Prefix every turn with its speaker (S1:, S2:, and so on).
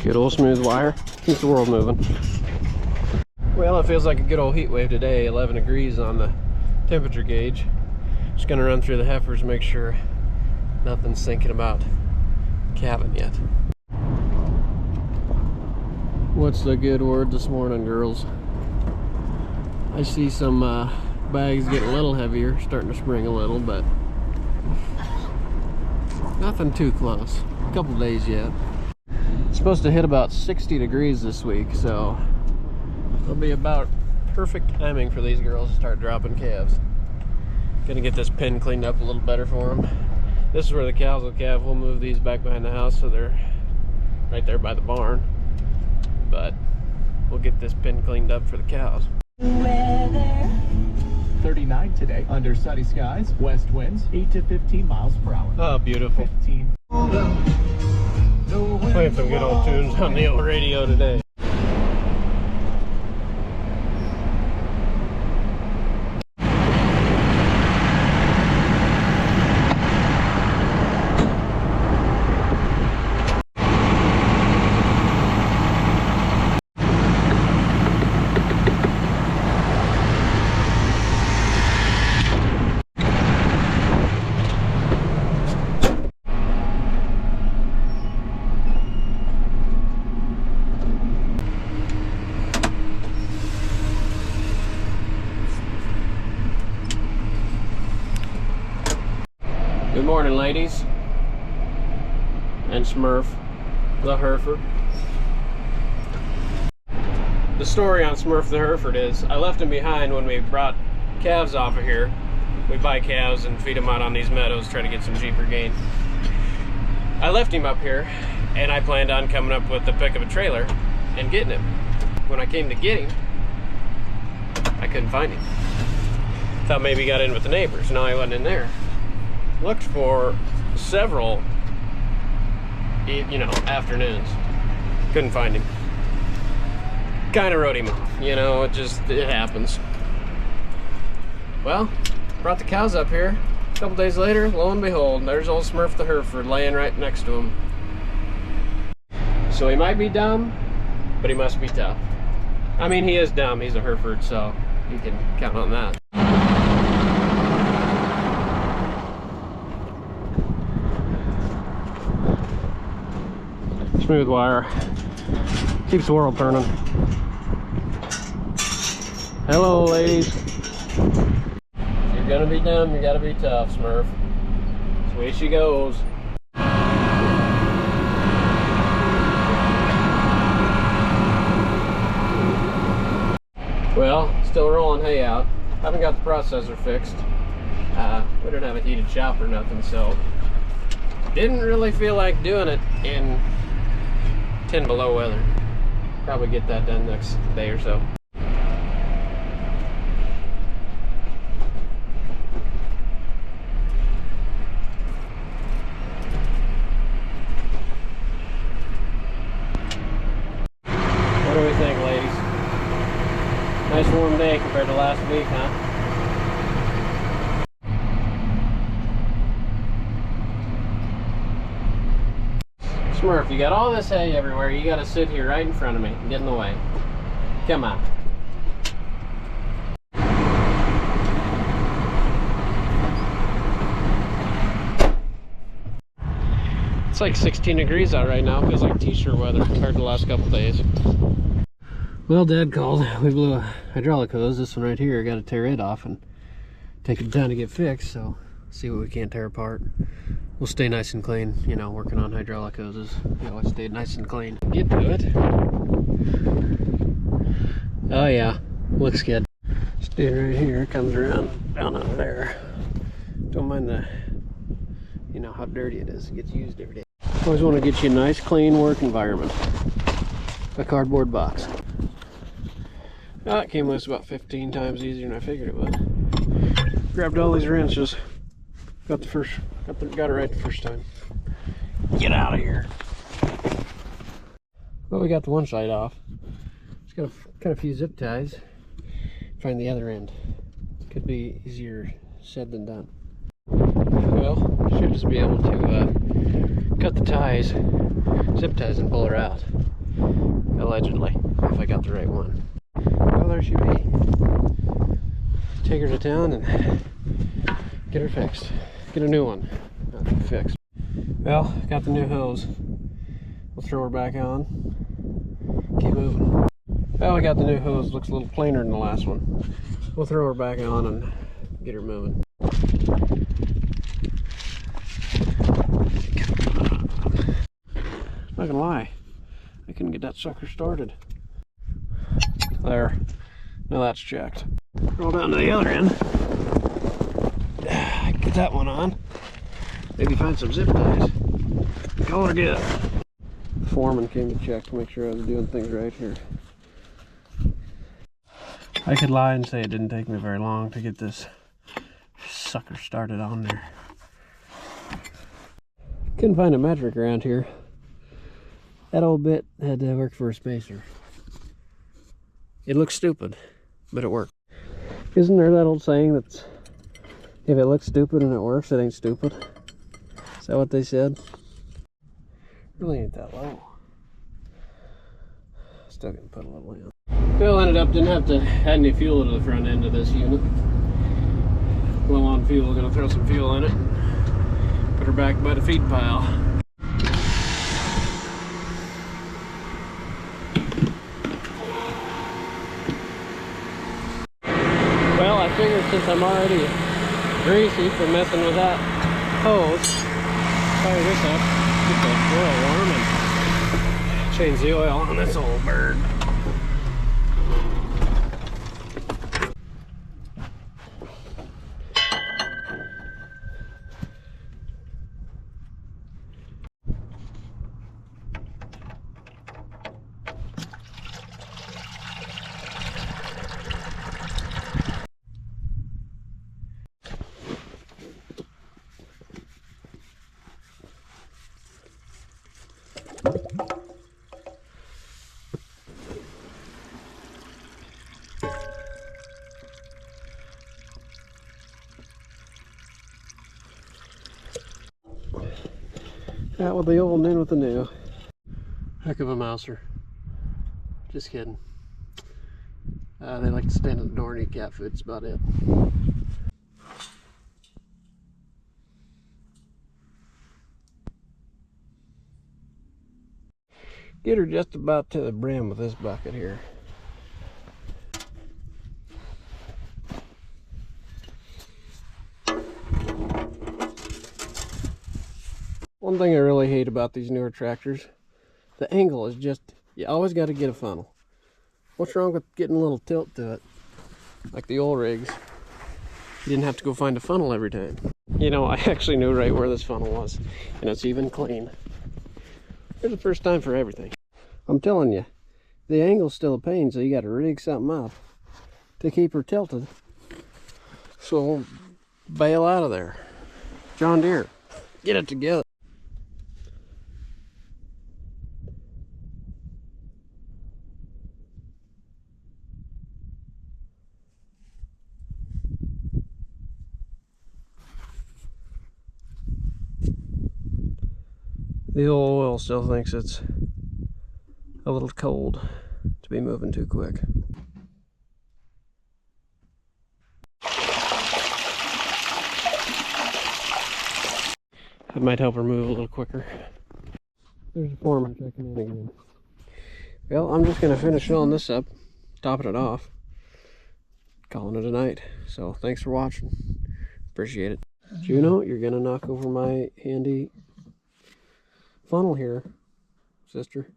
S1: Good old smooth wire. Keeps the world moving. Well, it feels like a good old heat wave today. 11 degrees on the temperature gauge. Just gonna run through the heifers, make sure nothing's thinking about calving yet. What's the good word this morning, girls? I see some bags getting a little heavier, starting to spring a little, but nothing too close. A couple days yet. It's supposed to hit about 60 degrees this week, so it'll be about perfect timing for these girls to start dropping calves. Gonna get this pen cleaned up a little better for them. This is where the cows will calve. We'll move these back behind the house so they're right there by the barn. But we'll get this pen cleaned up for the cows.
S2: Weather. 39 today, under sunny skies, west winds 8 to 15 miles per hour.
S1: Oh, beautiful.
S2: 15.
S1: Playing some good old tunes on the old radio today. Good morning, ladies and Smurf, the Hereford. The story on Smurf the Hereford is I left him behind when we brought calves off of here. We buy calves and feed them out on these meadows, try to get some cheaper gain. I left him up here and I planned on coming up with the pick of a trailer and getting him. When I came to get him, I couldn't find him. Thought maybe he got in with the neighbors. No, he wasn't in there. Looked for several, afternoons. Couldn't find him. Kind of wrote him off. It happens. Well, brought the cows up here. A couple days later, lo and behold, there's old Smurf the Hereford laying right next to him. So he might be dumb, but he must be tough. I mean, he is dumb. He's a Hereford, so you can count on that. Smooth wire. Keeps the world turning. Hello, ladies. If you're gonna be dumb, you gotta be tough, Smurf. That's the way she goes. Well, still rolling hay out. Haven't got the processor fixed. We don't have a heated shop or nothing, so didn't really feel like doing it in 10 below weather. Probably get that done next day or so. What do we think, ladies? Nice warm day compared to last week, huh? Smurf, you got all this hay everywhere. You gotta sit here right in front of me and get in the way. Come on. It's like 16 degrees out right now. Feels like t-shirt weather compared to the last couple days. Well, Dad called. We blew a hydraulic hose. This one right here, got to tear it off and take it down to get fixed. So see what we can't tear apart. We'll stay nice and clean, working on hydraulic hoses. Let's stay nice and clean. Get to it. Oh yeah, looks good. Stay right here, comes around down under there. Don't mind the, how dirty it is. It gets used every day. Always want to get you a nice, clean work environment. A cardboard box. That came loose about 15 times easier than I figured it would. Grabbed all these wrenches. Got it right the first time. Get out of here. Well, we got the one side off. Just got to cut a few zip ties. Find the other end. Could be easier said than done. Well, should just be able to cut the ties, zip ties, and pull her out. Allegedly, if I got the right one. Well, there she be. Take her to town and get her fixed. Get a new one. Not fixed. Well, got the new hose. We'll throw her back on. Keep moving. Well, we got the new hose. Looks a little plainer than the last one. We'll throw her back on and get her moving. Not gonna lie, I couldn't get that sucker started. There. Now that's checked. Roll down to the other end. Get that one on. Maybe find some zip ties. Call her good. The foreman came to check to make sure I was doing things right here. I could lie and say it didn't take me very long to get this sucker started on there. Couldn't find a metric around here. That old bit had to work for a spacer. It looks stupid, but it worked. Isn't there that old saying that if it looks stupid and it works, it ain't stupid? Is that what they said? Really ain't that low. Still gonna put a little in. Well, ended up didn't have to add any fuel to the front end of this unit. Low on fuel, gonna throw some fuel in it. Put her back by the feed pile. Well, I figured since I'm already greasy for messing with that hose, fire this up, get the oil warm, and change the oil on this old bird. Out with the old and in with the new. Heck of a mouser. Just kidding. They like to stand at the door and eat cat food. That's about it. Get her just about to the brim with this bucket here. One thing I really hate about these newer tractors, the angle is just, you always got to get a funnel. What's wrong with getting a little tilt to it? Like the old rigs. You didn't have to go find a funnel every time. You know, I actually knew right where this funnel was, and it's even clean. There's the first time for everything. I'm telling you, the angle's still a pain, so you got to rig something up to keep her tilted. So bail out of there. John Deere, get it together. The old oil still thinks it's a little cold to be moving too quick. That might help her move a little quicker. There's the foreman checking in again. Well, I'm just going to finish filling this up, topping it off, calling it a night. So thanks for watching. Appreciate it. Juno, you're going to knock over my handy funnel here, sister.